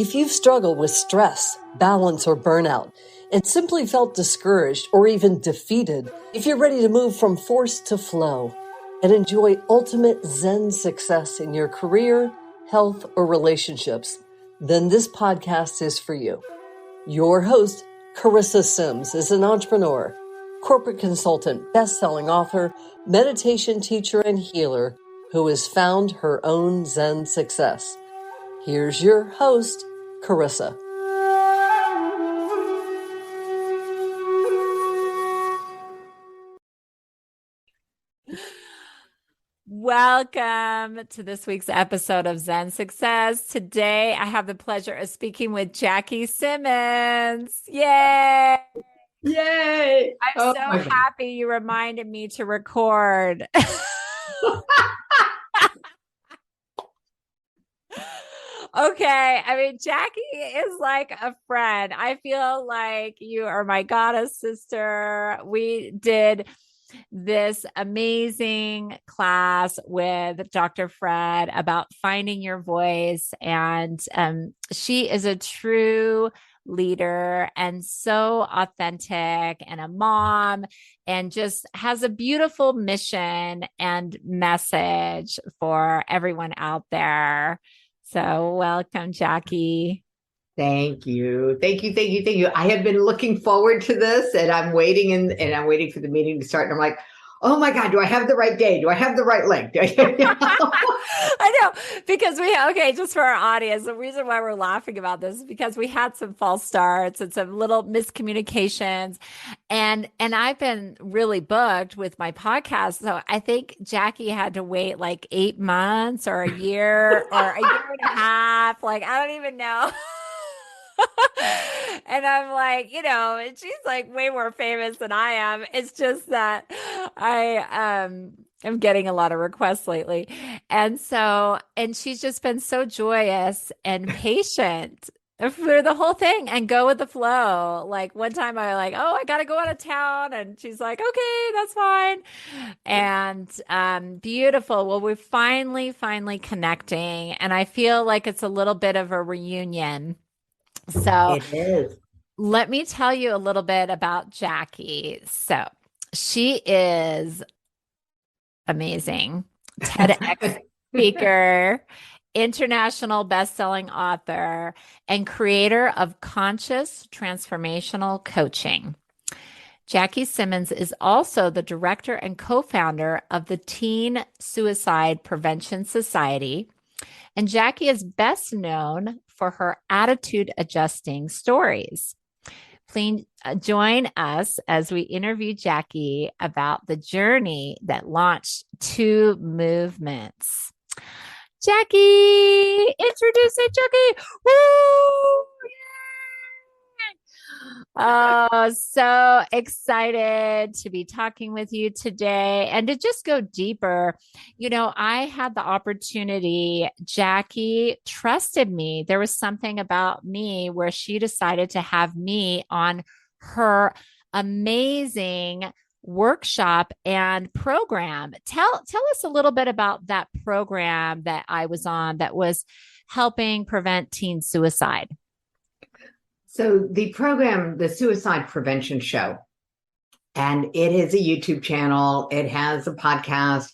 If you've struggled with stress, balance, or burnout, and simply felt discouraged or even defeated, if you're ready to move from force to flow and enjoy ultimate Zen success in your career, health, or relationships, then this podcast is for you. Your host, Carissa Sims, is an entrepreneur, corporate consultant, best-selling author, meditation teacher, and healer who has found her own Zen success. Here's your host, Carissa. Welcome to this week's episode of Zen Success. Today, I have the pleasure of speaking with Jackie Simmons. Yay! Yay! I'm so happy you reminded me to record. Okay. I mean, Jackie is like a friend. I feel like you are my goddess sister. We did this amazing class with Dr. Fred about finding your voice. And she is a true leader and so authentic and a mom and just has a beautiful mission and message for everyone out there. So welcome, Jackie. Thank you. Thank you. Thank you. Thank you. I have been looking forward to this and I'm waiting and I'm waiting for the meeting to start. And I'm like, oh my God, do I have the right day? Do I have the right link? I know, because just for our audience, the reason why we're laughing about this is because we had some false starts and some little miscommunications. And I've been really booked with my podcast. So I think Jackie had to wait like 8 months or a year or a year and a half. Like, I don't even know. And I'm like, she's like way more famous than I am. It's just that I'm getting a lot of requests lately. And she's just been so joyous and patient for the whole thing and go with the flow. Like one time I got to go out of town. And she's like, okay, that's fine. And beautiful. Well, we're finally connecting. And I feel like it's a little bit of a reunion. So it is. Let me tell you a little bit about Jackie. So she is amazing. TEDx speaker, international best-selling author, and creator of Conscious Transformational Coaching. Jackie Simmons is also the director and co-founder of the Teen Suicide Prevention Society. And Jackie is best known for her attitude adjusting stories. Please join us as we interview Jackie about the journey that launched 2 movements. Jackie, introducing Jackie. Woo! Oh, so excited to be talking with you today and to just go deeper. I had the opportunity, Jackie trusted me. There was something about me where she decided to have me on her amazing workshop and program. Tell us a little bit about that program that I was on that was helping prevent teen suicide. So the program, the Suicide Prevention Show, and it is a YouTube channel. It has a podcast.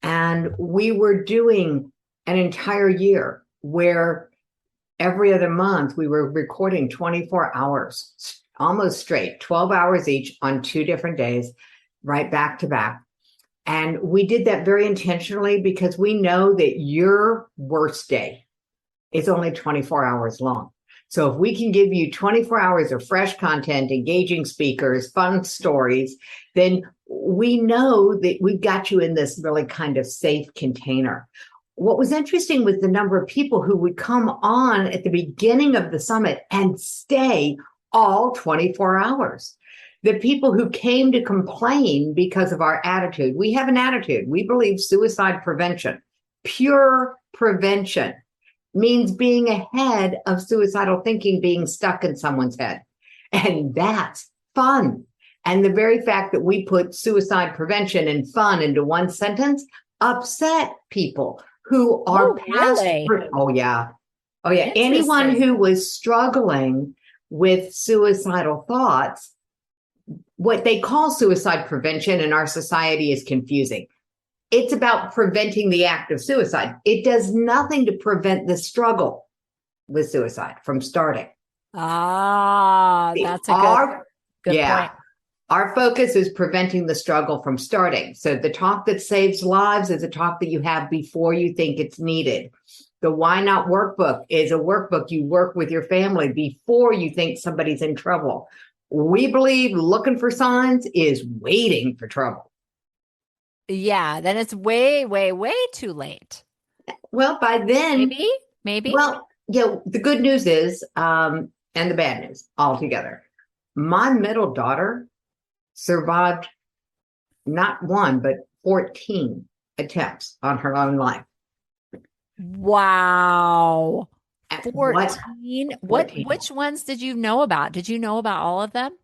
And we were doing an entire year where every other month we were recording 24 hours, almost straight, 12 hours each on 2 different days, right back to back. And we did that very intentionally because we know that your worst day is only 24 hours long. So if we can give you 24 hours of fresh content, engaging speakers, fun stories, then we know that we've got you in this really kind of safe container. What was interesting was the number of people who would come on at the beginning of the summit and stay all 24 hours. The people who came to complain because of our attitude. We have an attitude. We believe suicide prevention, pure prevention, means being ahead of suicidal thinking being stuck in someone's head. And that's fun. And the very fact that we put suicide prevention and fun into one sentence upset people who are Really? Oh, yeah. Oh, yeah. Anyone who was struggling with suicidal thoughts, what they call suicide prevention in our society is confusing. It's about preventing the act of suicide. It does nothing to prevent the struggle with suicide from starting. That's a good point. Our focus is preventing the struggle from starting. So the talk that saves lives is a talk that you have before you think it's needed. The Why Not workbook is a workbook you work with your family before you think somebody's in trouble. We believe looking for signs is waiting for trouble. Yeah, then it's way, way, way too late. Well, by then, maybe. Well, the good news is, and the bad news all together. My middle daughter survived not one, but 14 attempts on her own life. Wow. 14? 14. Which ones did you know about? Did you know about all of them?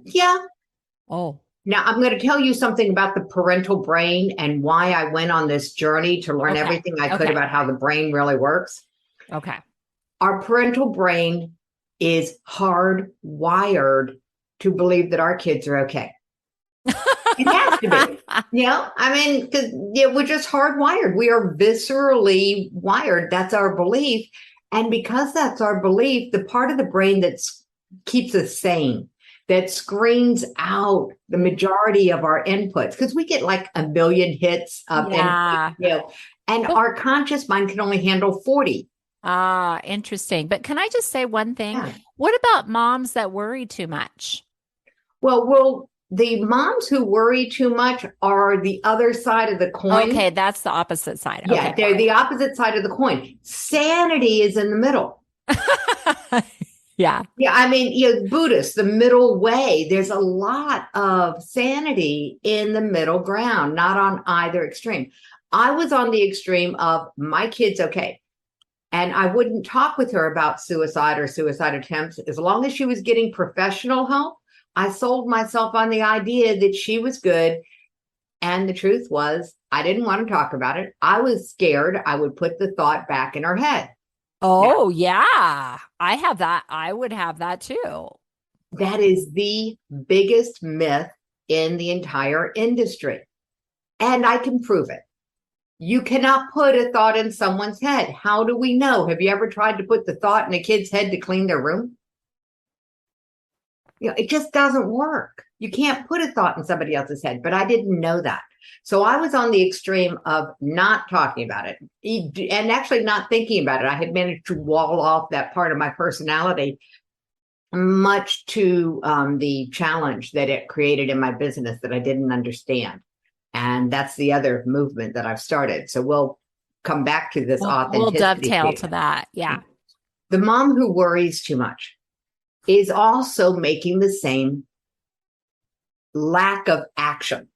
Yeah. Oh. Now I'm going to tell you something about the parental brain and why I went on this journey to learn everything I could about how the brain really works. Okay. Our parental brain is hardwired to believe that our kids are okay. It has to be. Because we're just hardwired. We are viscerally wired. That's our belief. And because that's our belief, the part of the brain that keeps us sane, that screens out the majority of our inputs, because we get like a million hits of input, and our conscious mind can only handle 40. Interesting. But can I just say one thing? Yeah. What about moms that worry too much? Well, the moms who worry too much are the other side of the coin. Okay, that's the opposite side. Yeah, they're the opposite side of the coin. Sanity is in the middle. Yeah. Yeah, Buddhists, the middle way, there's a lot of sanity in the middle ground, not on either extreme. I was on the extreme of my kid's okay. And I wouldn't talk with her about suicide or suicide attempts. As long as she was getting professional help, I sold myself on the idea that she was good. And the truth was, I didn't want to talk about it. I was scared I would put the thought back in her head. Oh, yeah. I have that. I would have that too. That is the biggest myth in the entire industry. And I can prove it. You cannot put a thought in someone's head. How do we know? Have you ever tried to put the thought in a kid's head to clean their room? It just doesn't work. You can't put a thought in somebody else's head, but I didn't know that. So I was on the extreme of not talking about it and actually not thinking about it. I had managed to wall off that part of my personality, much to the challenge that it created in my business that I didn't understand. And that's the other movement that I've started. So we'll come back to this authenticity. We'll dovetail to that. Yeah. The mom who worries too much is also making the same lack of action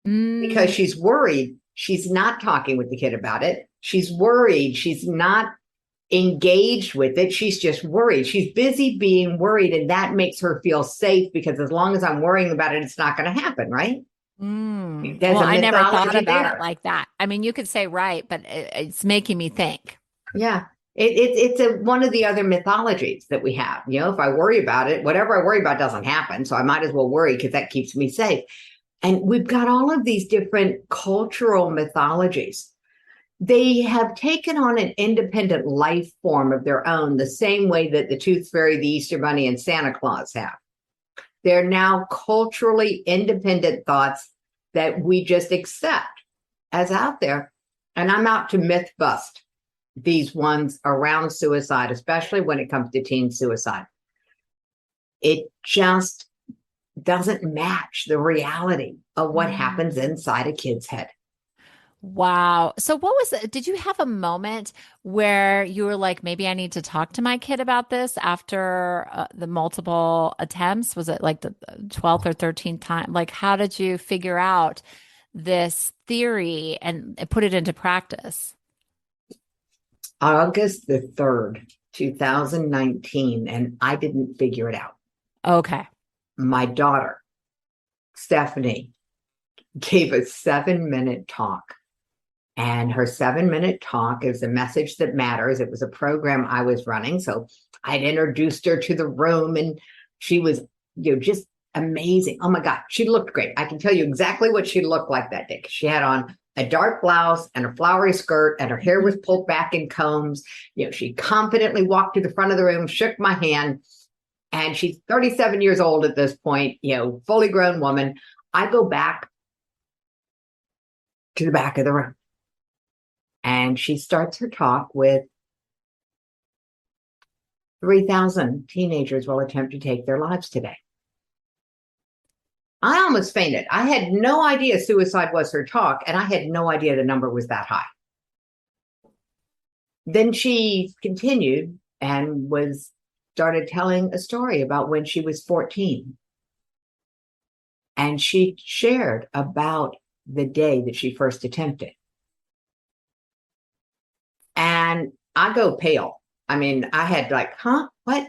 because she's worried. She's not talking with the kid about it. She's worried. She's not engaged with it. She's just worried. She's busy being worried. And that makes her feel safe because as long as I'm worrying about it, it's not going to happen. Right. Well, I never thought about it like that. I mean, you could say right, but it's making me think. Yeah. It's one of the other mythologies that we have. If I worry about it, whatever I worry about doesn't happen. So I might as well worry because that keeps me safe. And we've got all of these different cultural mythologies. They have taken on an independent life form of their own, the same way that the Tooth Fairy, the Easter Bunny, and Santa Claus have. They're now culturally independent thoughts that we just accept as out there. And I'm out to myth bust these ones around suicide, especially when it comes to teen suicide. It just doesn't match the reality of what happens inside a kid's head. Wow. So what was it? Did you have a moment where you were like, maybe I need to talk to my kid about this after the multiple attempts? Was it like the 12th or 13th time? Like, how did you figure out this theory and put it into practice? August the 3rd, 2019, and I didn't figure it out. Okay. My daughter, Stephanie, gave a 7-minute talk. And her 7-minute talk is a message that matters. It was a program I was running. So I'd introduced her to the room, and she was, just amazing. Oh my God, she looked great. I can tell you exactly what she looked like that day. She had on a dark blouse and a flowery skirt, and her hair was pulled back in combs. She confidently walked to the front of the room, shook my hand, and she's 37 years old at this point, fully grown woman. I go back to the back of the room, and she starts her talk with 3,000 teenagers will attempt to take their lives today. I almost fainted. I had no idea suicide was her talk, and I had no idea the number was that high. Then she continued and started telling a story about when she was 14. And she shared about the day that she first attempted. And I go pale. I mean, I had what?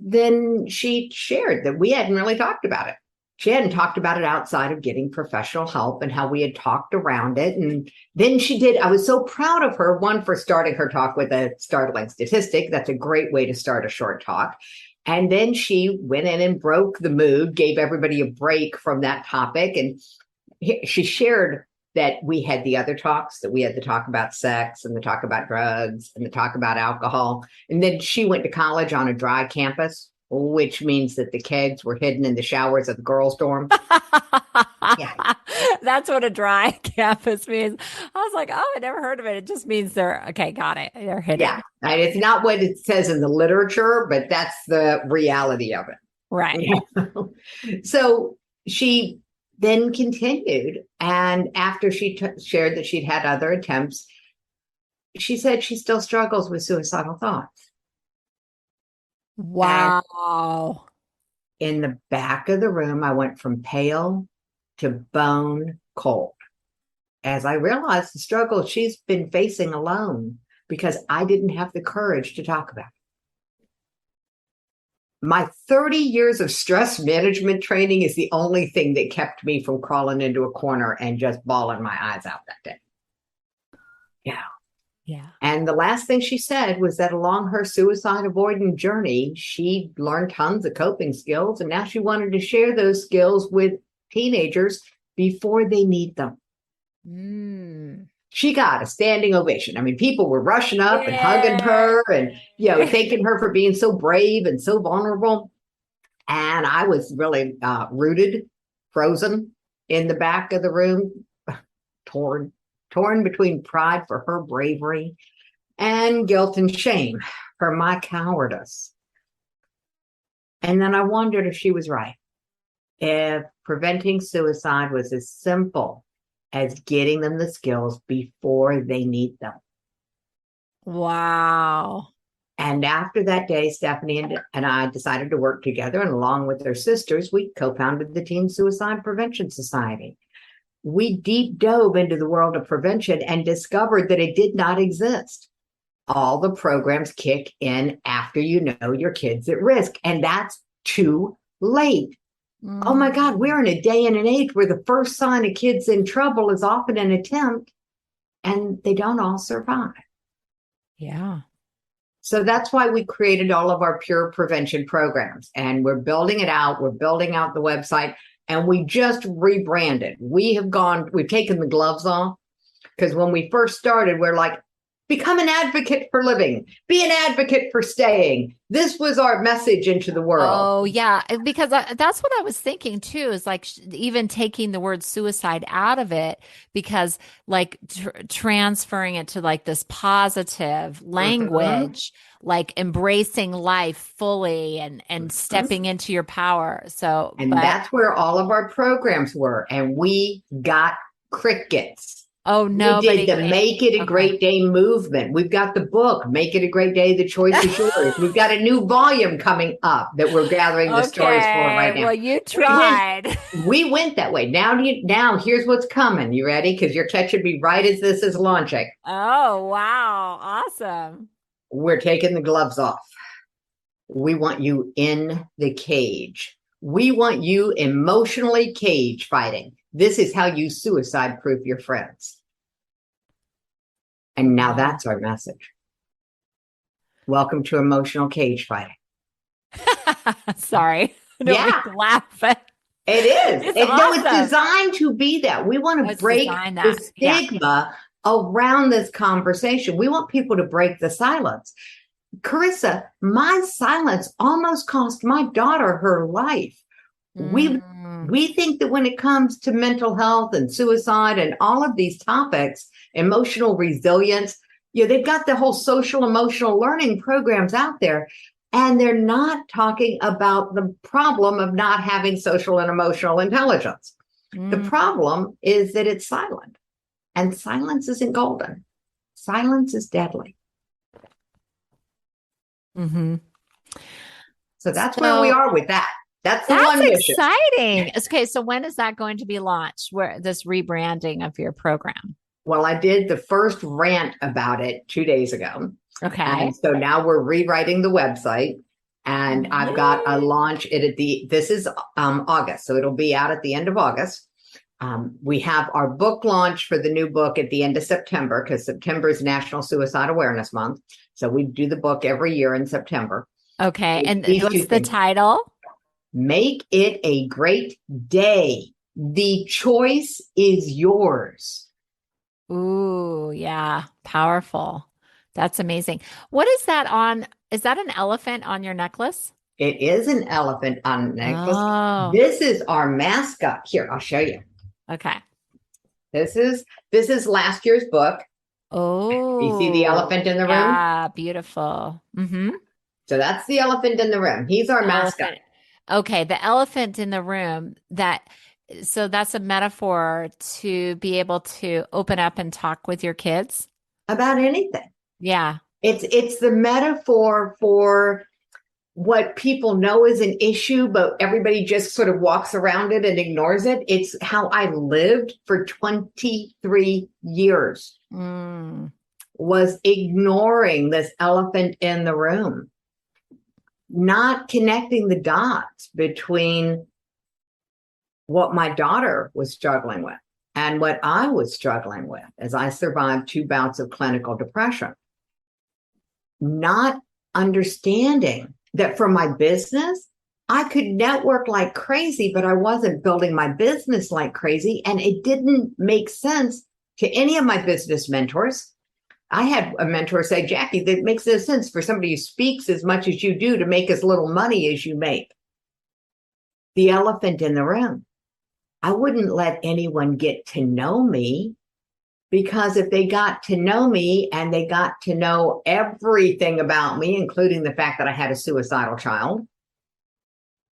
Then she shared that we hadn't really talked about it. She hadn't talked about it outside of getting professional help and how we had talked around it. And then she did. I was so proud of her, one, for starting her talk with a startling statistic. That's a great way to start a short talk. And then she went in and broke the mood, gave everybody a break from that topic. And she shared that we had the other talks, that we had the talk about sex and the talk about drugs and the talk about alcohol. And then she went to college on a dry campus, which means that the kegs were hidden in the showers of the girls' dorm. Yeah. That's what a dry campus means. I was like, oh, I never heard of it. It just means okay, got it. They're hidden. Yeah. And it's not what it says in the literature, but that's the reality of it. Right. So she then continued. And after she shared that she'd had other attempts, she said she still struggles with suicidal thoughts. Wow. And in the back of the room, I went from pale to bone cold as I realized the struggle she's been facing alone because I didn't have the courage to talk about it. My 30 years of stress management training is the only thing that kept me from crawling into a corner and just bawling my eyes out that day. Yeah. And the last thing she said was that along her suicide avoidant journey, she learned tons of coping skills, and now she wanted to share those skills with teenagers before they need them. She got a standing ovation. I mean, people were rushing up and hugging her and, thanking her for being so brave and so vulnerable. And I was really rooted, frozen in the back of the room, torn between pride for her bravery and guilt and shame for my cowardice. And then I wondered if she was right. If preventing suicide was as simple as getting them the skills before they need them. Wow. And after that day, Stephanie and I decided to work together, and along with their sisters, we co-founded the Teen Suicide Prevention Society. We deep dove into the world of prevention and discovered that it did not exist. All the programs kick in after you know your kid's at risk, and that's too late. Oh my God, we're in a day and an age where the first sign a kid's in trouble is often an attempt, and they don't all survive. Yeah. So that's why we created all of our peer prevention programs, and we're building it out. We're building out the website, and we just rebranded. We've taken the gloves off, because when we first started, we're like, become an advocate for living, be an advocate for staying. This was our message into the world. Oh, yeah. Because that's what I was thinking too, is like even taking the word suicide out of it, because like transferring it to like this positive language, like embracing life fully and stepping into your power. So, that's where all of our programs were. And we got crickets. Oh, no. We did the Make It a Great Day movement. We've got the book, Make It a Great Day, The Choice is Yours. We've got a new volume coming up that we're gathering the stories for right now. Well, you tried. We went that way. Now here's what's coming. You ready? Because you're catching me right as this is launching. Oh, wow. Awesome. We're taking the gloves off. We want you in the cage. We want you emotionally cage fighting. This is how you suicide-proof your friends. And now that's our message. Welcome to emotional cage fighting. Sorry. I don't mean to laugh. It is. It's No, awesome. it's designed to be that. We want to break the stigma around this conversation. We want people to break the silence. Carissa, my silence almost cost my daughter her life. We think that when it comes to mental health and suicide and all of these topics, emotional resilience, they've got the whole social emotional learning programs out there, and they're not talking about the problem of not having social and emotional intelligence. The problem is that it's silent, and silence isn't golden. Silence is deadly. Mm-hmm. So that's where we are with that. That's one mission. Exciting. Okay, so when is that going to be launched? Where this rebranding of your program? Well, I did the first rant about it 2 days ago. Okay. And so now we're rewriting the website, and I've got a launch this is August. So it'll be out at the end of August. We have our book launch for the new book at the end of September, because September is National Suicide Awareness Month. So we do the book every year in September. Okay. And what's the title? Make it a great day. The choice is yours. Ooh, yeah. Powerful. That's amazing. What is that on? Is that an elephant on your necklace? It is an elephant on a necklace. Oh. This is our mascot. Here, I'll show you. Okay. This is last year's book. Oh. You see the elephant in the room? Yeah, beautiful. Mm-hmm. So that's the elephant in the room. He's our mascot. Okay, the elephant in the room. So that's a metaphor to be able to open up and talk with your kids about anything. Yeah. It's the metaphor for what people know is an issue, but everybody just sort of walks around it and ignores it. It's how I lived for 23 years, was ignoring this elephant in the room, not connecting the dots between what my daughter was struggling with and what I was struggling with as I survived 2 bouts of clinical depression. Not understanding that for my business, I could network like crazy, but I wasn't building my business like crazy. And it didn't make sense to any of my business mentors. I had a mentor say, Jackie, that makes no sense for somebody who speaks as much as you do to make as little money as you make. The elephant in the room. I wouldn't let anyone get to know me, because if they got to know me and they got to know everything about me, including the fact that I had a suicidal child,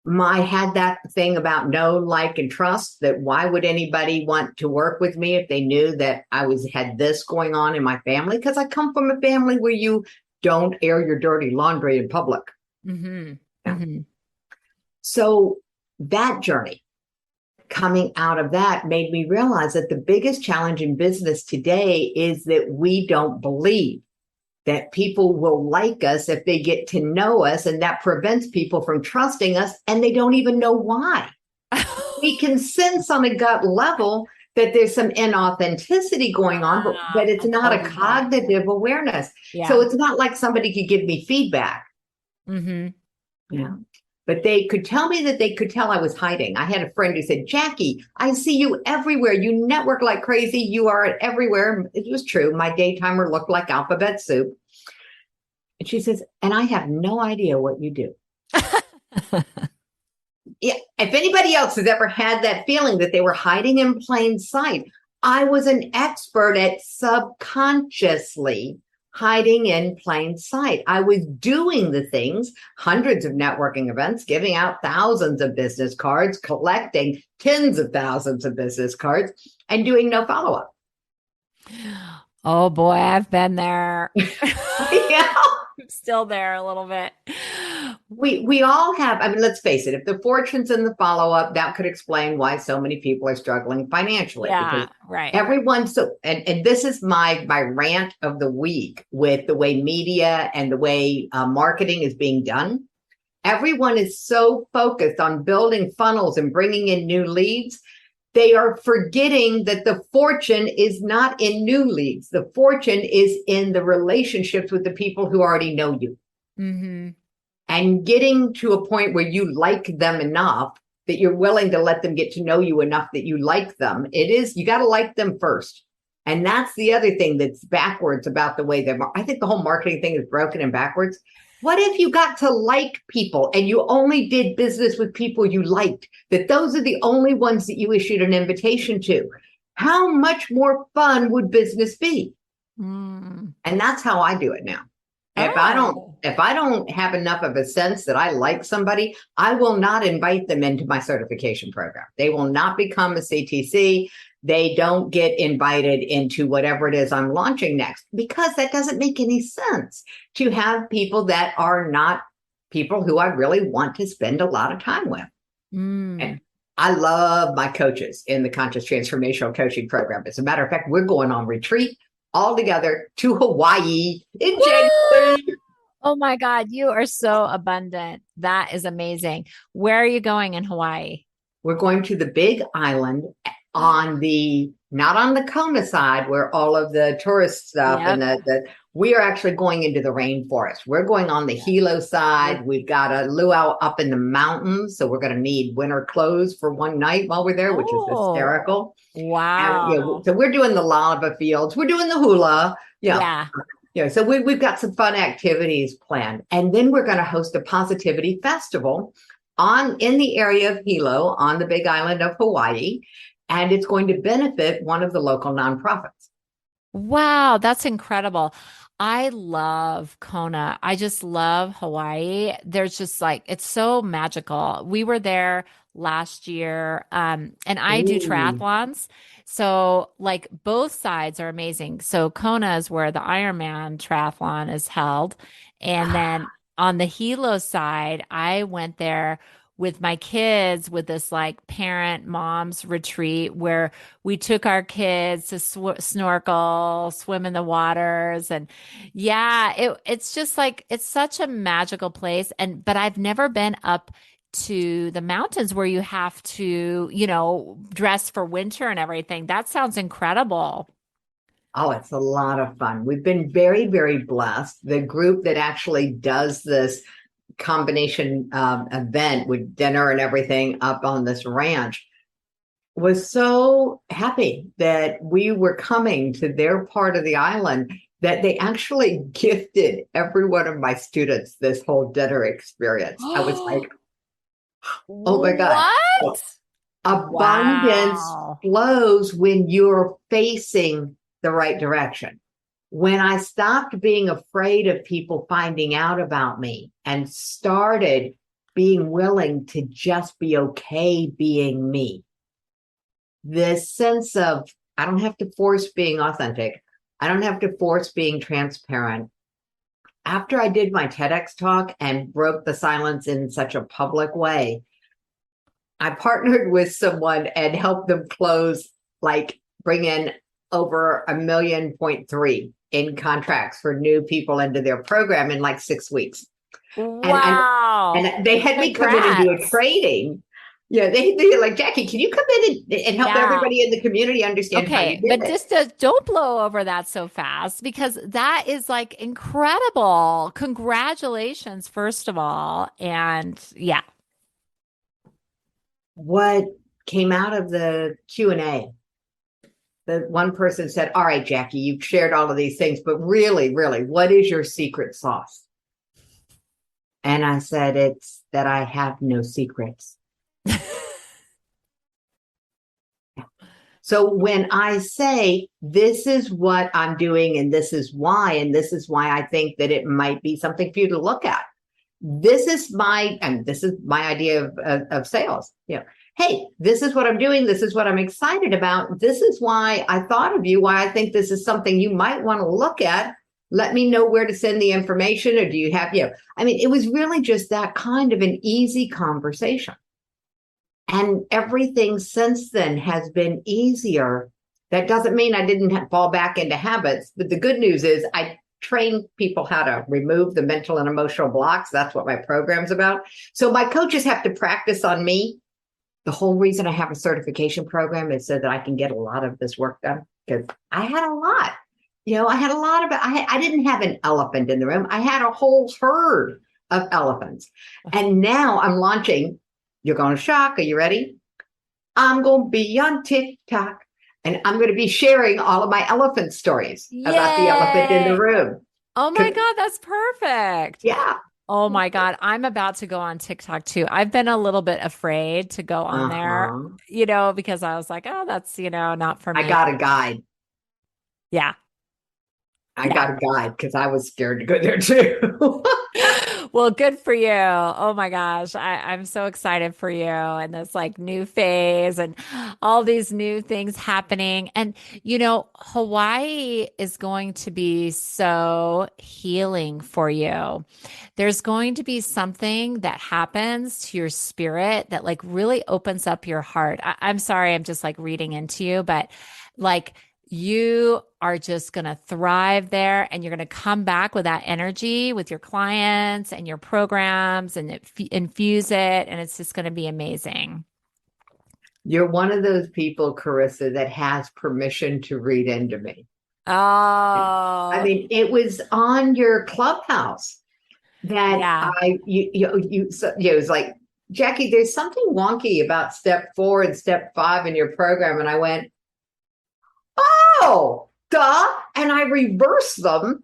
I had that thing about know, like, and trust, that why would anybody want to work with me if they knew that I had this going on in my family? Because I come from a family where you don't air your dirty laundry in public. Mm-hmm. Yeah. Mm-hmm. So that journey, coming out of that, made me realize that the biggest challenge in business today is that we don't believe that people will like us if they get to know us, and that prevents people from trusting us, and they don't even know why. We can sense on a gut level that there's some inauthenticity going on, but it's not a cognitive awareness. Yeah. So it's not like somebody could give me feedback. Mm-hmm. Yeah. But they could tell me that they could tell I was hiding. I had a friend who said, Jackie, I see you everywhere. You network like crazy. You are everywhere. It was true. My daytimer looked like alphabet soup. And she says, and I have no idea what you do. Yeah. If anybody else has ever had that feeling that they were hiding in plain sight, I was an expert at subconsciously hiding in plain sight. I was doing the things, hundreds of networking events, giving out thousands of business cards, collecting tens of thousands of business cards, and doing no follow-up. Oh boy, I've been there. Yeah. I'm still there a little bit. We all have, I mean, let's face it, if the fortune's in the follow-up, that could explain why so many people are struggling financially. Yeah, right. Everyone, and this is my rant of the week with the way media and the way marketing is being done. Everyone is so focused on building funnels and bringing in new leads they are forgetting that the fortune is not in new leads. The fortune is in the relationships with the people who already know you. Mm-hmm. And getting to a point where you like them enough that you're willing to let them get to know you enough that you like them. You got to like them first. And that's the other thing that's backwards about the way I think the whole marketing thing is broken and backwards. What if you got to like people and you only did business with people you liked, that those are the only ones that you issued an invitation to? How much more fun would business be? And that's how I do it now. If I don't have enough of a sense that I like somebody, I will not invite them into my certification program. They will not become a CTC. They don't get invited into whatever it is I'm launching next, because that doesn't make any sense to have people that are not people who I really want to spend a lot of time with. And I love my coaches in the Conscious Transformational Coaching program. As a matter of fact, we're going on retreat all together to Hawaii in January. Oh my God, you are so abundant. That is amazing. Where are you going in Hawaii? We're going to the Big Island not on the Kona side where all of the tourist stuff and we are actually going into the rainforest. We're going on the Hilo side. We've got a luau up in the mountains. So we're going to need winter clothes for one night while we're there, which is hysterical. Wow. And, so we're doing the lava fields. We're doing the hula. So we've got some fun activities planned. And then we're going to host a positivity festival in the area of Hilo on the Big Island of Hawaii. And it's going to benefit one of the local nonprofits. Wow, that's incredible. I love Kona. I just love Hawaii. There's just it's so magical. We were there last year, and I do triathlons. So both sides are amazing. So Kona is where the Ironman triathlon is held. And then on the Hilo side, I went there with my kids with this parent moms retreat where we took our kids to snorkel, swim in the waters. And it's just it's such a magical place. But I've never been up to the mountains where you have to, dress for winter and everything. That sounds incredible. Oh, it's a lot of fun. We've been very, very blessed. The group that actually does this combination event with dinner and everything up on this ranch was so happy that we were coming to their part of the island that they actually gifted every one of my students this whole dinner experience. I was like, oh my God. What? Abundance flows when you're facing the right direction. When I stopped being afraid of people finding out about me and started being willing to just be okay being me, this sense of I don't have to force being authentic. I don't have to force being transparent. After I did my TEDx talk and broke the silence in such a public way, I partnered with someone and helped them close, bring in over $1.3 million in contracts for new people into their program in 6 weeks. Wow. And they had me come in and do a training. Yeah, they're like, Jackie, can you come in and help everybody in the community understand how you did it? But just don't blow over that so fast, because that is incredible. Congratulations, first of all. And what came out of the Q&A, the one person said, all right, Jackie, you've shared all of these things, but really, really, what is your secret sauce? And I said, it's that I have no secrets. So when I say, this is what I'm doing, and this is why I think that it might be something for you to look at. This is my idea of sales. Hey, this is what I'm doing. This is what I'm excited about. This is why I thought of you, why I think this is something you might want to look at. Let me know where to send the information, or do you have, it was really just that kind of an easy conversation. And everything since then has been easier. That doesn't mean I didn't fall back into habits, but the good news is I train people how to remove the mental and emotional blocks. That's what my program's about. So my coaches have to practice on me. The whole reason I have a certification program is so that I can get a lot of this work done, because I had a lot. I had a lot of it. I didn't have an elephant in the room. I had a whole herd of elephants. And now I'm launching. You're going to shock. Are you ready? I'm going to be on TikTok, and I'm going to be sharing all of my elephant stories about the elephant in the room. Oh my God, that's perfect. Yeah. Oh my God, I'm about to go on TikTok too. I've been a little bit afraid to go on there, because I was like, oh, that's, not for me. I got a guide. Yeah. I got a guide because I was scared to go there too. Well, good for you. Oh my gosh. I'm so excited for you and this like new phase and all these new things happening. And, Hawaii is going to be so healing for you. There's going to be something that happens to your spirit that like really opens up your heart. I'm sorry, I'm just like reading into you, but like, you are just going to thrive there, and you're going to come back with that energy with your clients and your programs and infuse it. And it's just going to be amazing. You're one of those people, Carissa, that has permission to read into me. Oh, I mean, it was on your Clubhouse that it was like, Jackie, there's something wonky about step 4 and step 5 in your program. And I went, oh, duh. And I reversed them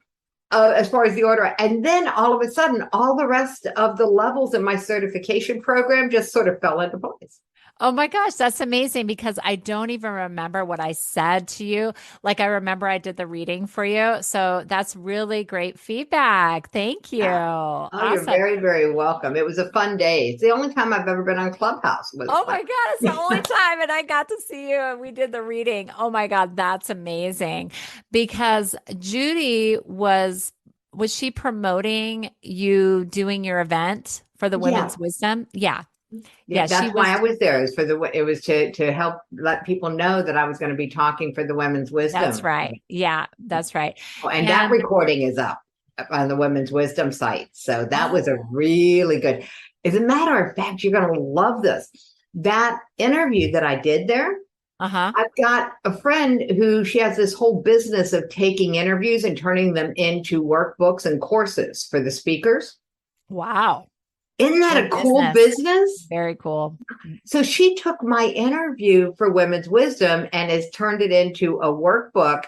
as far as the order. And then all of a sudden, all the rest of the levels in my certification program just sort of fell into place. Oh my gosh, that's amazing, because I don't even remember what I said to you. Like, I remember I did the reading for you. So that's really great feedback. Thank you. Oh, awesome. You're very, very welcome. It was a fun day. It's the only time I've ever been on Clubhouse. Oh my God, it's the only time. And I got to see you and we did the reading. Oh my God, that's amazing. Because Judy was she promoting you doing your event for the Women's Wisdom? Yeah. Yeah, that's why I was there. It was to help let people know that I was going to be talking for the Women's Wisdom. That's right. Yeah, that's right. And that recording is up on the Women's Wisdom site. So that was a really good. As a matter of fact, you're going to love this. That interview that I did there. I've got a friend who she has this whole business of taking interviews and turning them into workbooks and courses for the speakers. Wow. Isn't that a cool business? Very cool. So she took my interview for Women's Wisdom and has turned it into a workbook.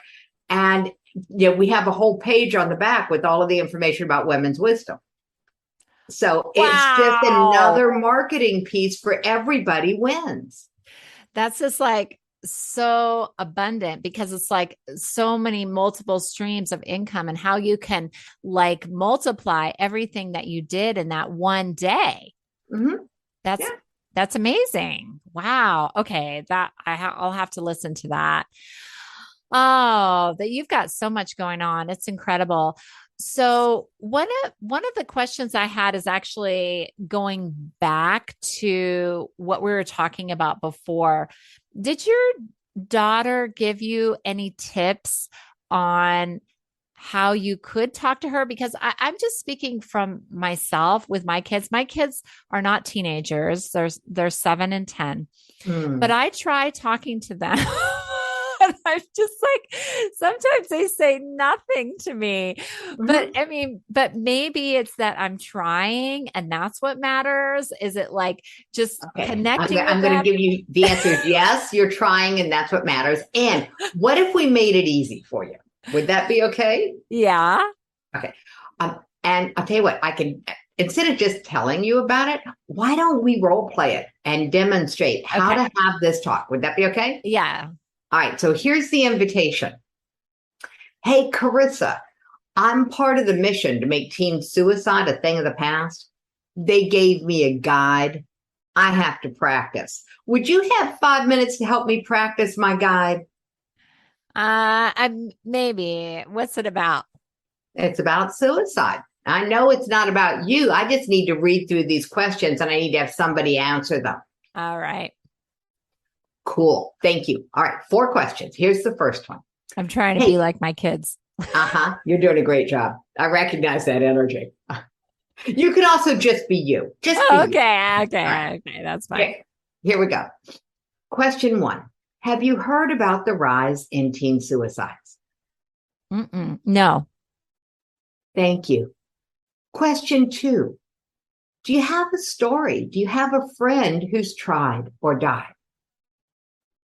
And we have a whole page on the back with all of the information about Women's Wisdom. So it's just another marketing piece for everybody wins. That's just like so abundant, because it's like so many multiple streams of income, and how you can like multiply everything that you did in that one day. Mm-hmm. That's amazing. Wow. Okay. I'll have to listen to that. Oh, that you've got so much going on. It's incredible. So one of the questions I had is actually going back to what we were talking about before. Did your daughter give you any tips on how you could talk to her? Because I'm just speaking from myself with my kids. My kids are not teenagers. They're 7 and 10, but I try talking to them. And I'm just like, sometimes they say nothing to me, but I mean, but maybe it's that I'm trying and that's what matters. Is it like just connecting? I'm going to give you the answer. Yes, you're trying and that's what matters. And what if we made it easy for you? Would that be okay? Yeah. Okay. And I'll tell you what, I can, instead of just telling you about it, why don't we role play it and demonstrate how to have this talk? Would that be okay? Yeah. All right, so here's the invitation. Hey, Carissa, I'm part of the mission to make teen suicide a thing of the past. They gave me a guide. I have to practice. Would you have 5 minutes to help me practice my guide? Maybe. What's it about? It's about suicide. I know it's not about you. I just need to read through these questions and I need to have somebody answer them. All right. Cool. Thank you. All right. 4 questions. Here's the first one. I'm trying to be like my kids. You're doing a great job. I recognize that energy. You can also just be you. Just be you. Okay. That's fine. Okay. Here we go. Question 1. Have you heard about the rise in teen suicides? No. Thank you. Question 2. Do you have a story? Do you have a friend who's tried or died?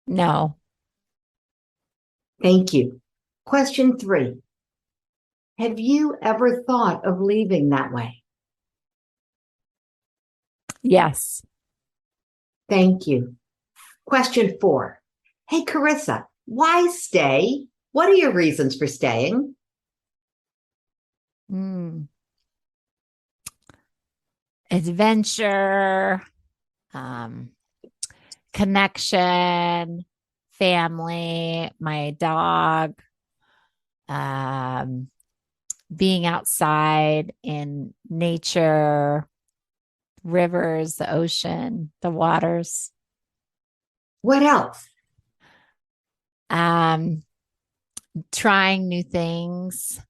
No. Thank you. Question 3. Have you ever thought of leaving that way? Yes. Thank you. Question 4. Hey, Carissa, why stay? What are your reasons for staying? Adventure, connection, family, my dog, being outside in nature, rivers, the ocean, the waters. What else? Trying new things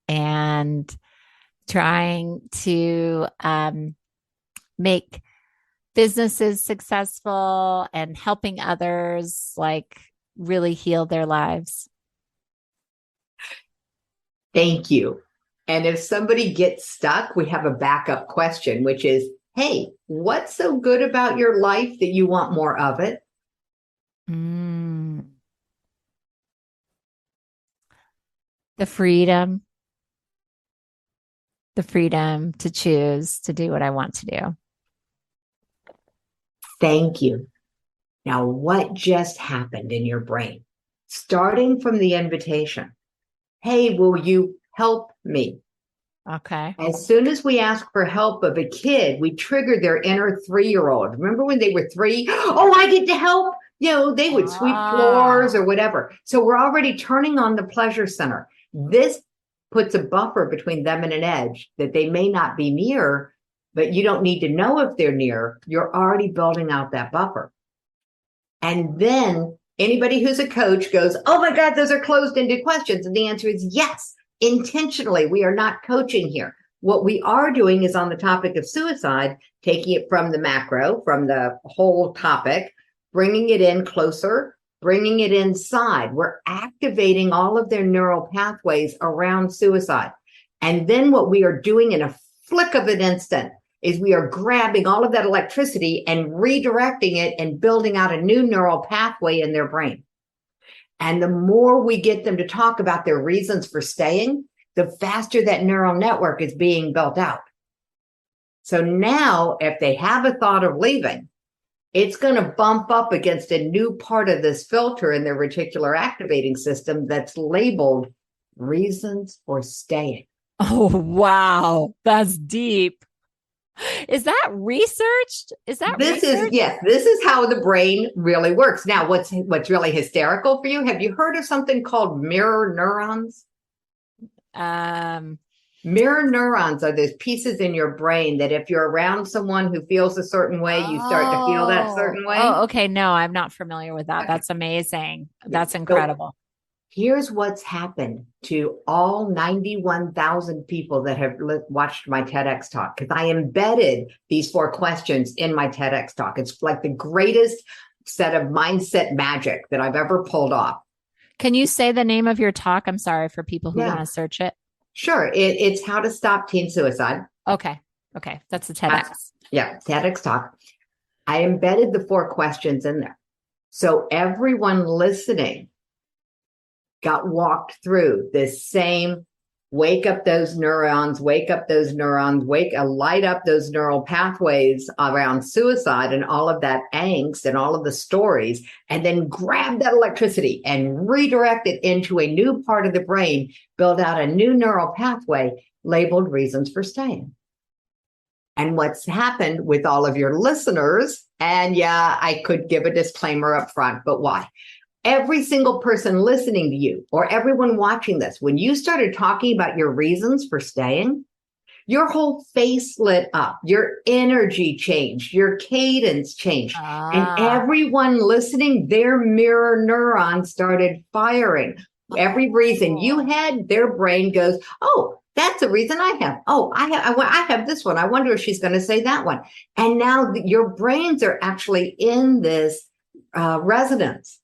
and trying to make businesses successful and helping others like really heal their lives. Thank you. And if somebody gets stuck, we have a backup question, which is, hey, what's so good about your life that you want more of it? The freedom to choose to do what I want to do. Thank you. Now, what just happened in your brain? Starting from the invitation. Hey, will you help me? Okay. As soon as we ask for help of a kid, we trigger their inner 3-year-old. Remember when they were 3? Oh, I get to help. They would sweep floors or whatever. So we're already turning on the pleasure center. This puts a buffer between them and an edge that they may not be near, but you don't need to know if they're near. You're already building out that buffer. And then anybody who's a coach goes, oh my God, those are closed-ended questions. And the answer is yes. Intentionally, we are not coaching here. What we are doing is on the topic of suicide, taking it from the macro, from the whole topic, bringing it in closer, bringing it inside. We're activating all of their neural pathways around suicide. And then what we are doing in a flick of an instant is we are grabbing all of that electricity and redirecting it and building out a new neural pathway in their brain. And the more we get them to talk about their reasons for staying, the faster that neural network is being built out. So now if they have a thought of leaving, it's going to bump up against a new part of this filter in their reticular activating system that's labeled reasons for staying. Oh, wow. That's deep. Is that researched? This is how the brain really works. Now, what's really hysterical for you? Have you heard of something called mirror neurons? Mirror neurons are those pieces in your brain that if you're around someone who feels a certain way, you start to feel that certain way. Oh, okay. No, I'm not familiar with that. Okay. That's amazing. That's incredible. So here's what's happened to all 91,000 people that have watched my TEDx talk, because I embedded these 4 questions in my TEDx talk. It's like the greatest set of mindset magic that I've ever pulled off. Can you say the name of your talk? I'm sorry for people who want to search it. Sure. It's How to Stop Teen Suicide. Okay. That's the TEDx. TEDx talk. I embedded the 4 questions in there. So everyone listening got walked through this same wake up those neurons, light up those neural pathways around suicide and all of that angst and all of the stories, and then grab that electricity and redirect it into a new part of the brain, build out a new neural pathway labeled reasons for staying. And what's happened with all of your listeners, and I could give a disclaimer up front, but why? Every single person listening to you or everyone watching this, when you started talking about your reasons for staying, your whole face lit up, your energy changed, your cadence changed. And everyone listening, their mirror neurons started firing. Every reason you had, their brain goes, oh, That's the reason I have. Oh, I have this one. I wonder if she's going to say that one. And now your brains are actually in this resonance.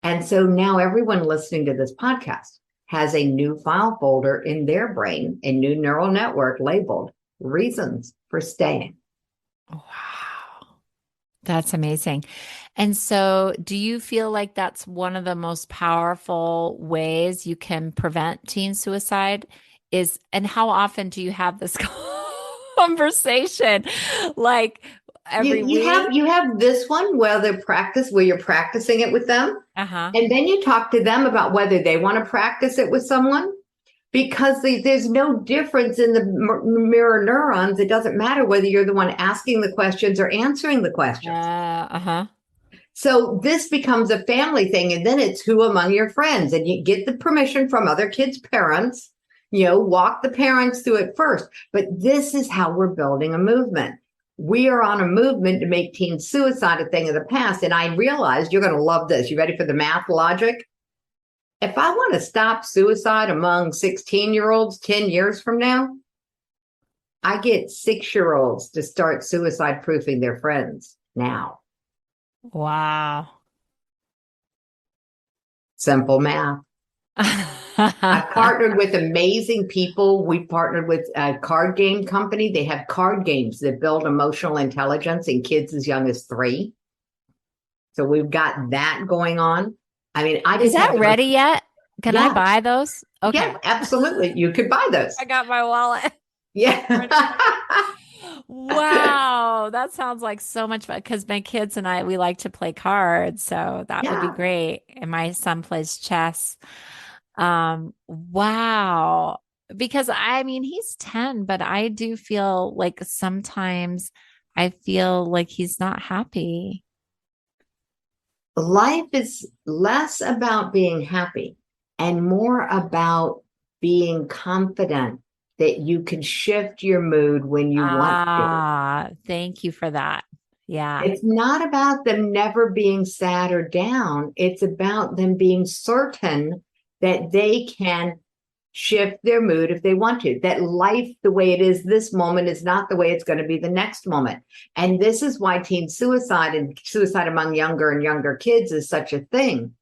And so now everyone listening to this podcast has a new file folder in their brain, a new neural network labeled reasons for staying. Wow. That's amazing. And so, do you feel like that's one of the most powerful ways you can prevent teen suicide? And how often do you have this conversation? Like every week? You have this one where you're practicing it with them. Uh-huh. And then you talk to them about whether they want to practice it with someone, because there's no difference in the mirror neurons. It doesn't matter whether you're the one asking the questions or answering the questions. Uh-huh. So this becomes a family thing, and then it's who among your friends, and you get the permission from other kids' parents, walk the parents through it first. But this is how we're building a movement. We are on a movement to make teen suicide a thing of the past. And I realized you're going to love this. You ready for the math logic? If I want to stop suicide among 16-year-olds 10 years from now, I get 6-year-olds to start suicide proofing their friends now. Wow. Simple math. I've partnered with amazing people. We partnered with a card game company. They have card games that build emotional intelligence in kids as young as 3. So we've got that going on. I mean, Is that ready yet? Can I buy those? Okay. Yeah, absolutely. You could buy those. I got my wallet. Yeah. Wow. That sounds like so much fun, because my kids and we like to play cards. So that would be great. And my son plays chess. Wow. Because he's 10, but I do feel like sometimes I feel like he's not happy. Life is less about being happy and more about being confident that you can shift your mood when you want to. Thank you for that. Yeah. It's not about them never being sad or down. It's about them being certain that they can shift their mood if they want to, that life, the way it is this moment, is not the way it's going to be the next moment. And this is why teen suicide and suicide among younger and younger kids is such a thing.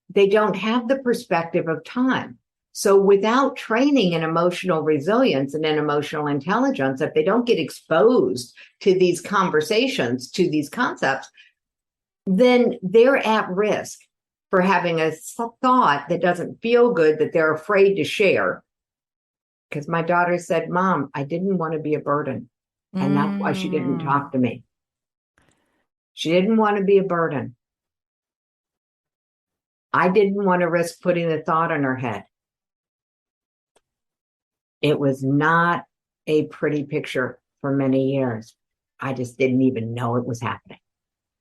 They don't have the perspective of time. So without training in emotional resilience and in emotional intelligence, if they don't get exposed to these conversations, to these concepts, then they're at risk for having a thought that doesn't feel good, that they're afraid to share. Because my daughter said, Mom, I didn't want to be a burden. And that's why she didn't talk to me. She didn't want to be a burden. I didn't want to risk putting the thought in her head. It was not a pretty picture for many years. I just didn't even know it was happening.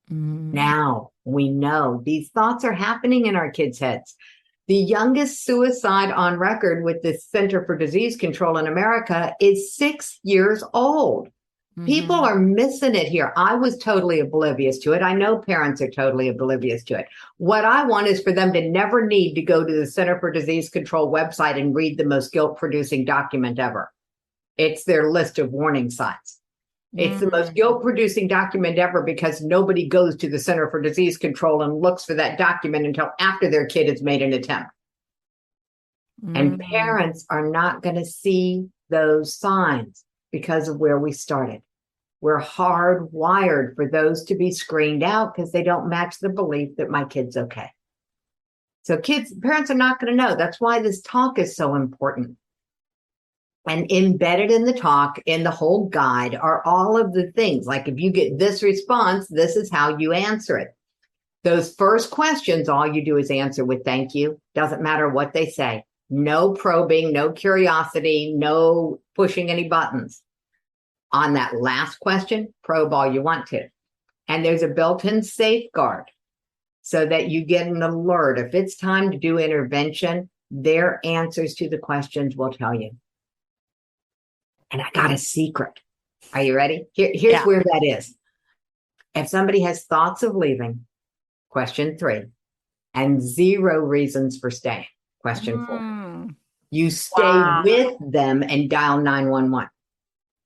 Now we know these thoughts are happening in our kids' heads. The youngest suicide on record with the Center for Disease Control in America is 6 years old. People are missing it here. I was totally oblivious to it. I know parents are totally oblivious to it. What I want is for them to never need to go to the Center for Disease Control website and read the most guilt-producing document ever. It's their list of warning signs. It's the most guilt-producing document ever because nobody goes to the Center for Disease Control and looks for that document until after their kid has made an attempt. And parents are not going to see those signs because of where we started. We're hardwired for those to be screened out because they don't match the belief that my kid's okay. So parents are not going to know. That's why this talk is so important. And embedded in the talk, in the whole guide, are all of the things. Like if you get this response, this is how you answer it. Those first questions, all you do is answer with thank you. Doesn't matter what they say. No probing, no curiosity, no pushing any buttons. On that last question, probe all you want to. And there's a built-in safeguard so that you get an alert. If it's time to do intervention, their answers to the questions will tell you. And I got a secret. Are you ready? Here's where that is. If somebody has thoughts of leaving, question 3, and 0 reasons for staying, question 4. You stay Wow. with them and dial 911.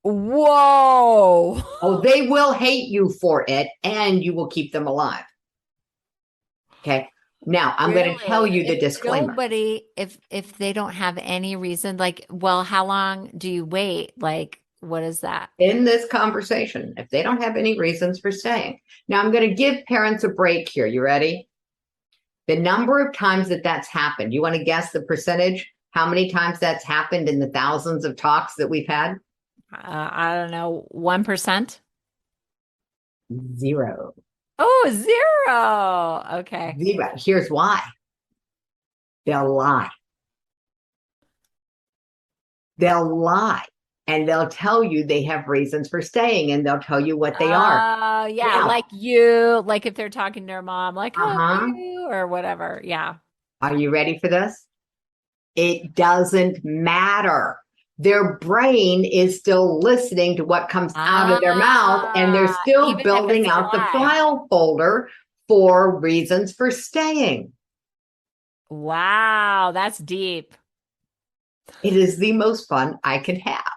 Whoa. Oh, they will hate you for it, and you will keep them alive. Okay. Now I'm going to tell you the disclaimer. Nobody, if they don't have any reason, like, well, how long do you wait? Like, what is that? In this conversation, if they don't have any reasons for staying. Now I'm going to give parents a break here. You ready? The number of times that that's happened. You want to guess the percentage? How many times that's happened in the thousands of talks that we've had? I don't know, 1%? 0. Oh, 0. Okay. 0. Here's why. They'll lie. They'll lie. And they'll tell you they have reasons for staying, and they'll tell you what they are. Yeah, Now, like if they're talking to their mom, like, oh, you, or whatever. Yeah. Are you ready for this? It doesn't matter. Their brain is still listening to what comes out of their mouth, and they're still building out the file folder for reasons for staying. Wow, that's deep. It is the most fun I could have.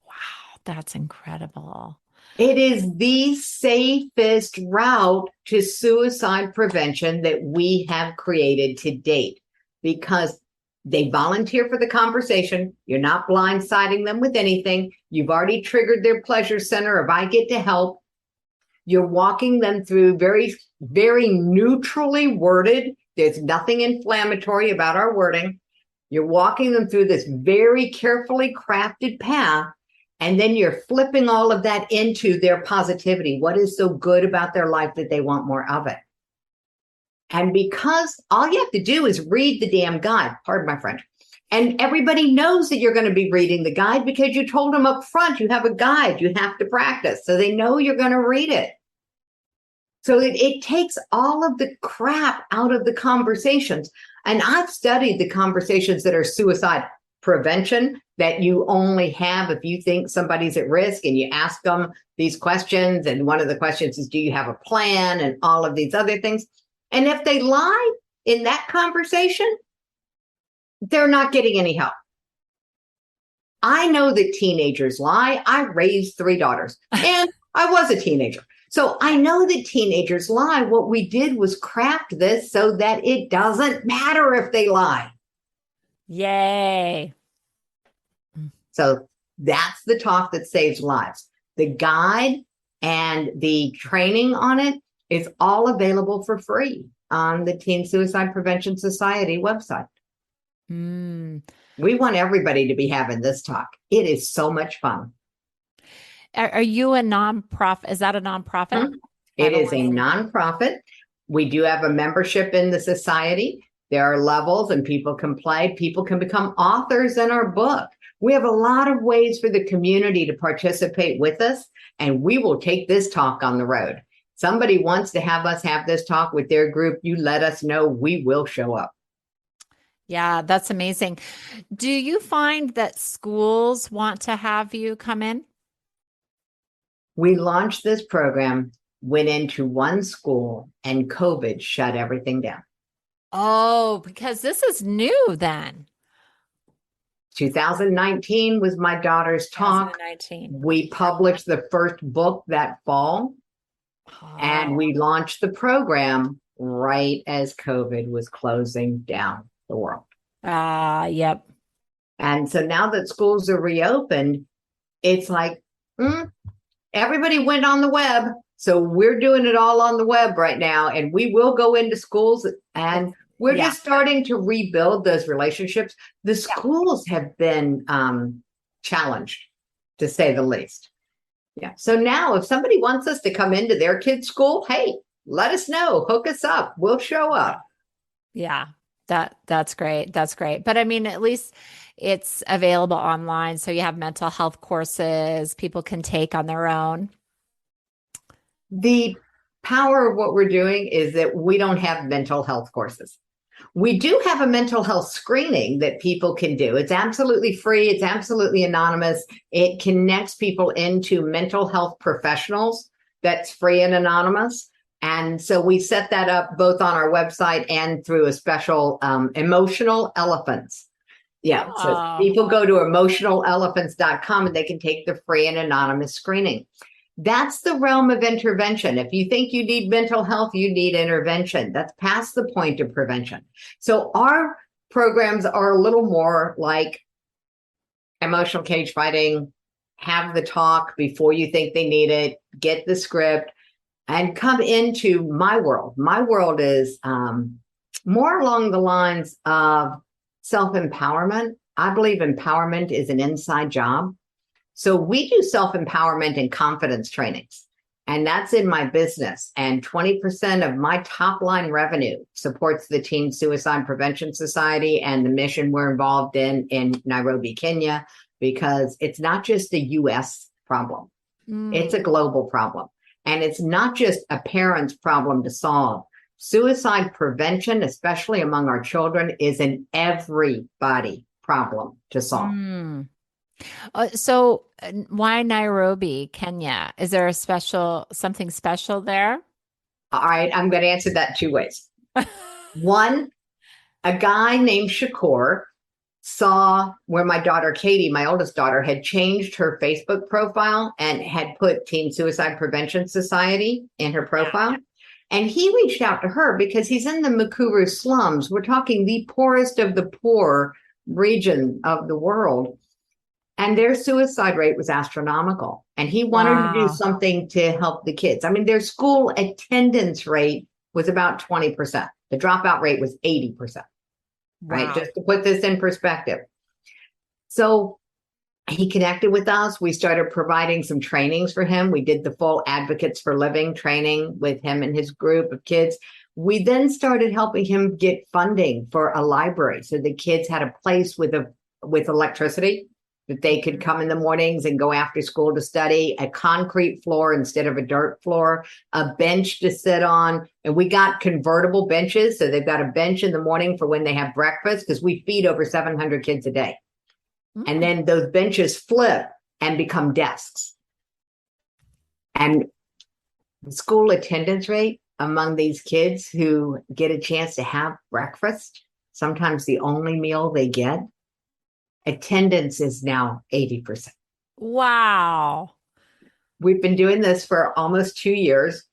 Wow, that's incredible. It is the safest route to suicide prevention that we have created to date, because they volunteer for the conversation. You're not blindsiding them with anything. You've already triggered their pleasure center of I get to help. You're walking them through very, very neutrally worded. There's nothing inflammatory about our wording. You're walking them through this very carefully crafted path. And then you're flipping all of that into their positivity. What is so good about their life that they want more of it? And because all you have to do is read the damn guide, pardon my French, and everybody knows that you're going to be reading the guide because you told them up front, you have a guide, you have to practice. So they know you're going to read it. So it takes all of the crap out of the conversations. And I've studied the conversations that are suicide prevention that you only have if you think somebody's at risk, and you ask them these questions. And one of the questions is, do you have a plan? And all of these other things. And if they lie in that conversation, they're not getting any help. I know that teenagers lie. I raised 3 daughters and I was a teenager. So I know that teenagers lie. What we did was craft this so that it doesn't matter if they lie. Yay. So that's the talk that saves lives. The guide and the training on it is all available for free on the Teen Suicide Prevention Society website. We want everybody to be having this talk. It is so much fun. Are you a nonprofit? Is that a nonprofit? It is a nonprofit. We do have a membership in the society. There are levels, and people can play. People can become authors in our book. We have a lot of ways for the community to participate with us, and we will take this talk on the road. Somebody wants to have us have this talk with their group, you let us know. We will show up. Yeah, that's amazing. Do you find that schools want to have you come in? We launched this program, went into one school, and COVID shut everything down. Oh, because this is new then. 2019 was my daughter's talk. 2019. We published the first book that fall. And we launched the program right as COVID was closing down the world. Yep. And so now that schools are reopened, it's like, everybody went on the web. So we're doing it all on the web right now. And we will go into schools, and we're just starting to rebuild those relationships. The schools have been challenged, to say the least. Yeah. So now if somebody wants us to come into their kid's school, hey, let us know, hook us up. We'll show up. Yeah, that's great. That's great. But I mean, at least it's available online. So you have mental health courses people can take on their own. The power of what we're doing is that we don't have mental health courses. We do have a mental health screening that people can do. It's absolutely free. It's absolutely anonymous. It connects people into mental health professionals. That's free and anonymous. And so we set that up both on our website and through a special emotional elephants. Yeah. So Oh, people go to emotionalelephants.com and they can take the free and anonymous screening. That's the realm of intervention. If you think you need mental health, you need intervention. That's past the point of prevention. So our programs are a little more like emotional cage fighting, have the talk before you think they need it, get the script, and come into my world. My world is more along the lines of self-empowerment. I believe empowerment is an inside job. So we do self-empowerment and confidence trainings, and that's in my business. And 20% of my top line revenue supports the Teen Suicide Prevention Society and the mission we're involved in Nairobi, Kenya, because it's not just a US problem. It's a global problem. And it's not just a parent's problem to solve. Suicide prevention, especially among our children, is an everybody problem to solve. So why Nairobi, Kenya? Is there something special there? All right, I'm going to answer that two ways. One, a guy named Shakur saw where my daughter Katie, my oldest daughter, had changed her Facebook profile and had put Teen Suicide Prevention Society in her profile. And he reached out to her because he's in the Mukuru slums. We're talking the poorest of the poor region of the world. And their suicide rate was astronomical. And he wanted to do something to help the kids. I mean, their school attendance rate was about 20%. The dropout rate was 80%. Right? Just to put this in perspective. So he connected with us. We started providing some trainings for him. We did the full Advocates for Living training with him and his group of kids. We then started helping him get funding for a library. So the kids had a place with electricity that they could come in the mornings and go after school to study, a concrete floor instead of a dirt floor, a bench to sit on. And we got convertible benches. So they've got a bench in the morning for when they have breakfast, because we feed over 700 kids a day. And then those benches flip and become desks. And the school attendance rate among these kids who get a chance to have breakfast, sometimes the only meal they get, attendance is now 80%. Wow. We've been doing this for almost 2 years.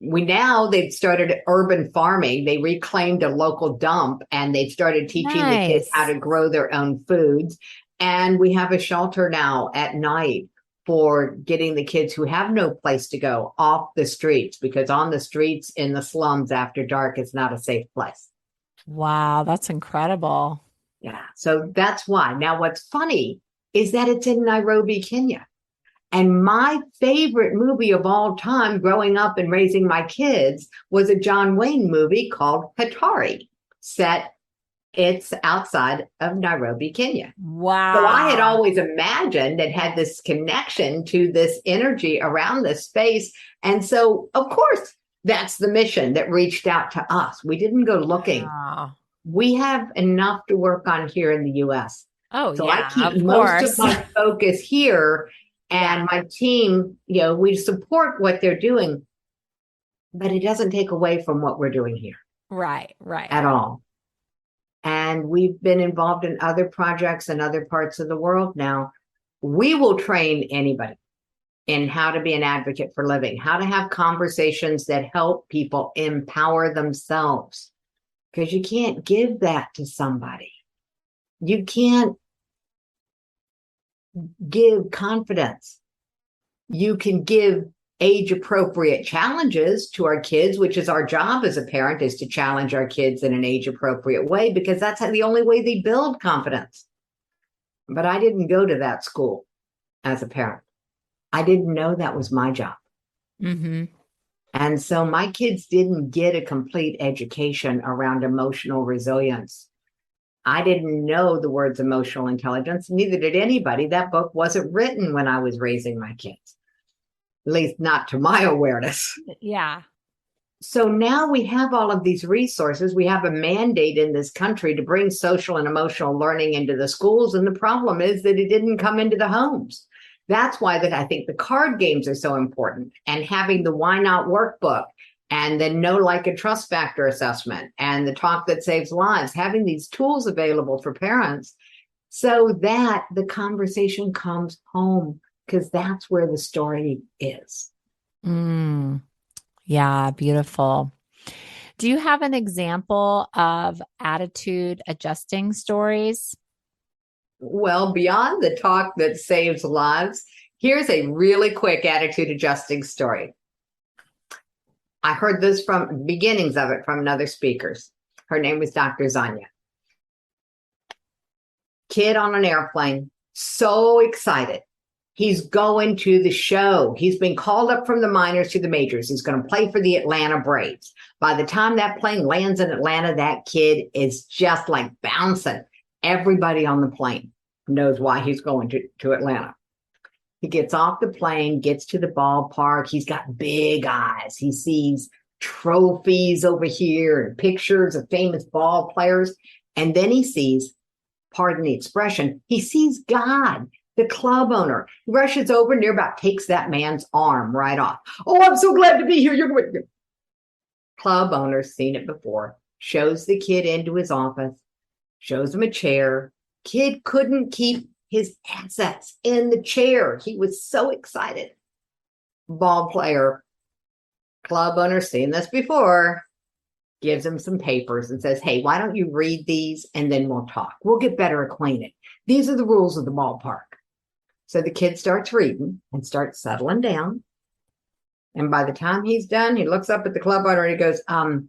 They've started urban farming. They reclaimed a local dump and they've started teaching the kids how to grow their own foods. And we have a shelter now at night for getting the kids who have no place to go off the streets, because on the streets in the slums after dark is not a safe place. Wow, that's incredible. Yeah, so that's why. Now, what's funny is that it's in Nairobi, Kenya. And my favorite movie of all time growing up and raising my kids was a John Wayne movie called Hatari, it's outside of Nairobi, Kenya. Wow. So I had always imagined and had this connection to this energy around this space. And so, of course, that's the mission that reached out to us. We didn't go looking. Wow. We have enough to work on here in the US. Oh, so yeah, I keep of most course. of my focus here, and my team, we support what they're doing, but it doesn't take away from what we're doing here. Right. At all. And we've been involved in other projects in other parts of the world now. We will train anybody in how to be an advocate for living, how to have conversations that help people empower themselves. Because you can't give that to somebody. You can't give confidence. You can give age-appropriate challenges to our kids, which is our job as a parent, is to challenge our kids in an age-appropriate way, because that's the only way they build confidence. But I didn't go to that school as a parent. I didn't know that was my job. Mm-hmm. And so my kids didn't get a complete education around emotional resilience. I didn't know the words emotional intelligence. Neither did anybody. That book wasn't written when I was raising my kids, at least not to my awareness. Yeah. So now we have all of these resources. We have a mandate in this country to bring social and emotional learning into the schools. And the problem is that it didn't come into the homes. That's why I think the card games are so important, and having the Why Not workbook and the Know, Like, and Trust Factor assessment and the Talk That Saves Lives, having these tools available for parents so that the conversation comes home, because that's where the story is. Yeah, beautiful. Do you have an example of attitude adjusting stories? Well, beyond the talk that saves lives, here's a really quick attitude adjusting story. I heard this from beginnings of it from another speakers. Her name was Dr. Zanya. Kid on an airplane, so excited. He's going to the show. He's been called up from the minors to the majors. He's going to play for the Atlanta Braves. By the time that plane lands in Atlanta, that kid is just like bouncing. Everybody on the plane knows why he's going to Atlanta. He gets off the plane, gets to the ballpark. He's got big eyes. He sees trophies over here and pictures of famous ball players. And then he sees, pardon the expression, he sees God, the club owner. He rushes over near about takes that man's arm right off. Oh, I'm so glad to be here. You're with me. Club owner's seen it before, shows the kid into his office, shows him a chair. Kid couldn't keep his assets in the chair. He was so excited. Ball player, club owner, seen this before, gives him some papers and says, hey, why don't you read these and then we'll talk. We'll get better acquainted. These are the rules of the ballpark. So the kid starts reading and starts settling down. And by the time he's done, he looks up at the club owner and he goes, I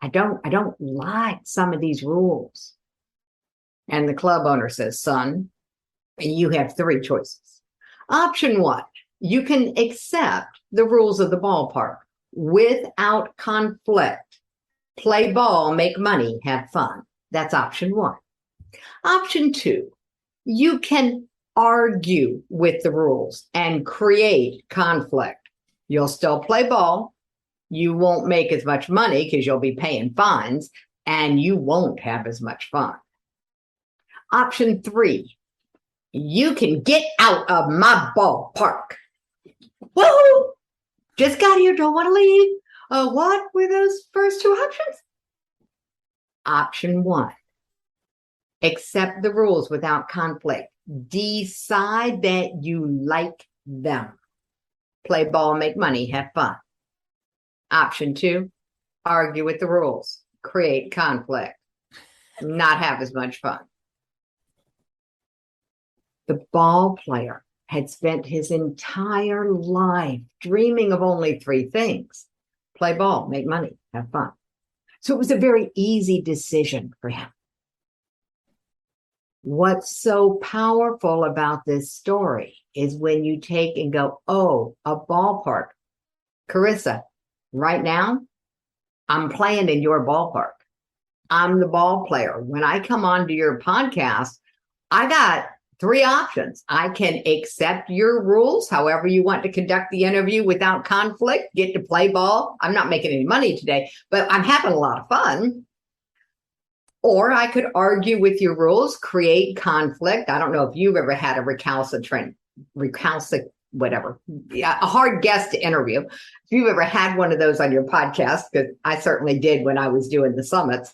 don't like some of these rules. And the club owner says, son, you have three choices. Option one, you can accept the rules of the ballpark without conflict. Play ball, make money, have fun. That's option one. Option two, you can argue with the rules and create conflict. You'll still play ball. You won't make as much money because you'll be paying fines, and you won't have as much fun. Option three, you can get out of my ballpark. Woo! Just got here, don't want to leave. What were those first two options? Option one, accept the rules without conflict. Decide that you like them. Play ball, make money, have fun. Option two, argue with the rules, create conflict, not have as much fun. The ball player had spent his entire life dreaming of only three things: play ball, make money, have fun. So it was a very easy decision for him. What's so powerful about this story is when you take and go, oh, a ballpark. Carissa, right now, I'm playing in your ballpark. I'm the ball player. When I come onto your podcast, I got three options. I can accept your rules, however you want to conduct the interview without conflict, get to play ball. I'm not making any money today, but I'm having a lot of fun. Or I could argue with your rules, create conflict. I don't know if you've ever had a a hard guest to interview. If you've ever had one of those on your podcast, because I certainly did when I was doing the summits.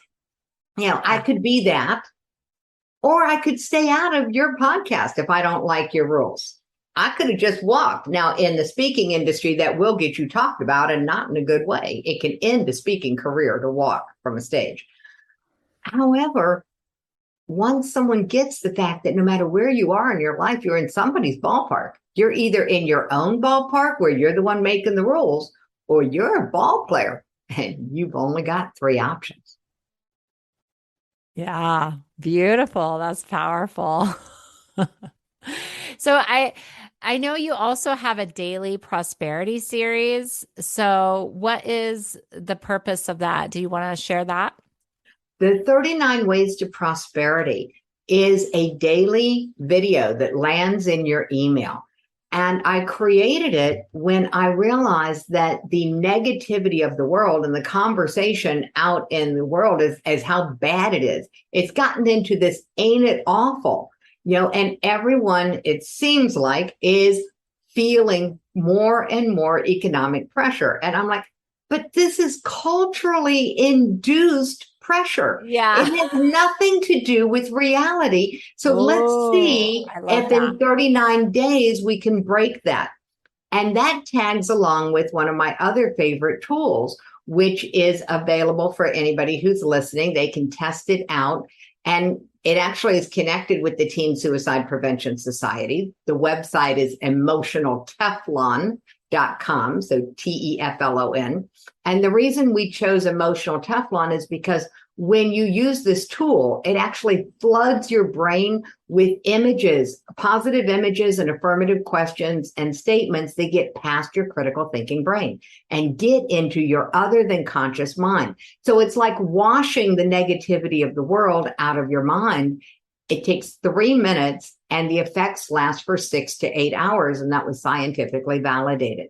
I could be that. Or I could stay out of your podcast if I don't like your rules. I could have just walked. Now, in the speaking industry, that will get you talked about, and not in a good way. It can end a speaking career to walk from a stage. However, once someone gets the fact that no matter where you are in your life, you're in somebody's ballpark. You're either in your own ballpark where you're the one making the rules, or you're a ball player and you've only got three options. Yeah, beautiful. That's powerful. So I know you also have a daily prosperity series. So what is the purpose of that? Do you want to share that? The 39 Ways to Prosperity is a daily video that lands in your email. And I created it when I realized that the negativity of the world and the conversation out in the world is how bad it is. It's gotten into this, ain't it awful? And everyone, it seems like, is feeling more and more economic pressure. And I'm like, but this is culturally induced pressure. Yeah. It has nothing to do with reality. So let's see if in 39 days we can break that. And that tags along with one of my other favorite tools, which is available for anybody who's listening. They can test it out. And it actually is connected with the Teen Suicide Prevention Society. The website is emotionalteflon.com, so TEFLON. And the reason we chose Emotional Teflon is because when you use this tool, it actually floods your brain with images, positive images and affirmative questions and statements that get past your critical thinking brain and get into your other than conscious mind. So it's like washing the negativity of the world out of your mind. It takes 3 minutes and the effects last for 6 to 8 hours. And that was scientifically validated.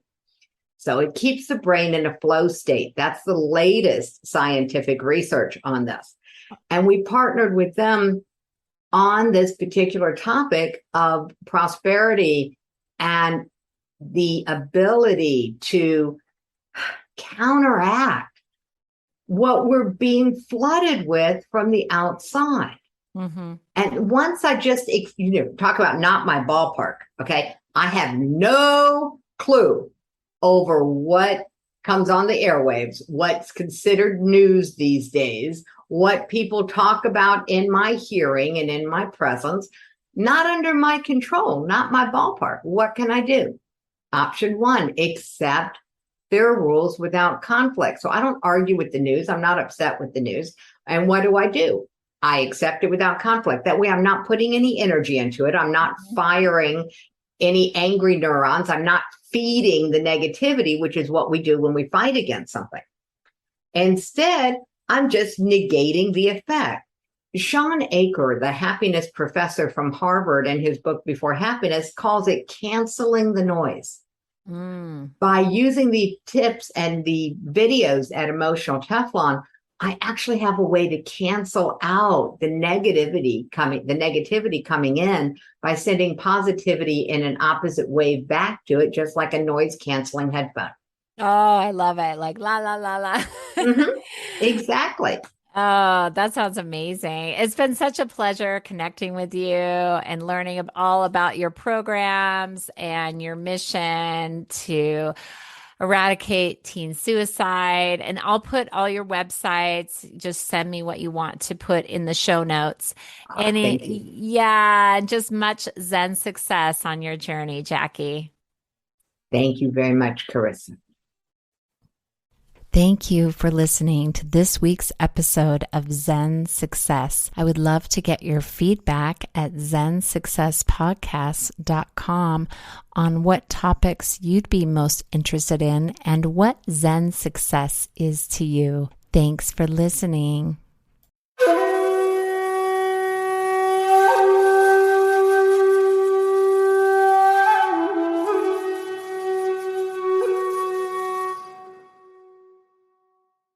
So it keeps the brain in a flow state. That's the latest scientific research on this. And we partnered with them on this particular topic of prosperity and the ability to counteract what we're being flooded with from the outside. Mm-hmm. And once I just, talk about not my ballpark, okay? I have no clue over what comes on the airwaves, what's considered news these days, what people talk about in my hearing and in my presence, not under my control, not my ballpark. What can I do? Option 1, accept their rules without conflict. So I don't argue with the news. I'm not upset with the news. And what do? I accept it without conflict. That way I'm not putting any energy into it. I'm not firing any angry neurons. I'm not feeding the negativity, which is what we do when we fight against something. Instead, I'm just negating the effect. Sean Aker, the happiness professor from Harvard, in his book Before Happiness, calls it canceling the noise. By using the tips and the videos at Emotional Teflon, I actually have a way to cancel out the negativity coming in by sending positivity in an opposite wave back to it, just like a noise canceling headphone. Oh, I love it. Like la, la, la, la. Mm-hmm. Exactly. Oh, that sounds amazing. It's been such a pleasure connecting with you and learning all about your programs and your mission to eradicate teen suicide. And I'll put all your websites. Just send me what you want to put in the show notes. And just much Zen success on your journey, Jackie. Thank you very much, Carissa. Thank you for listening to this week's episode of Zen Success. I would love to get your feedback at zensuccesspodcast.com on what topics you'd be most interested in and what Zen success is to you. Thanks for listening.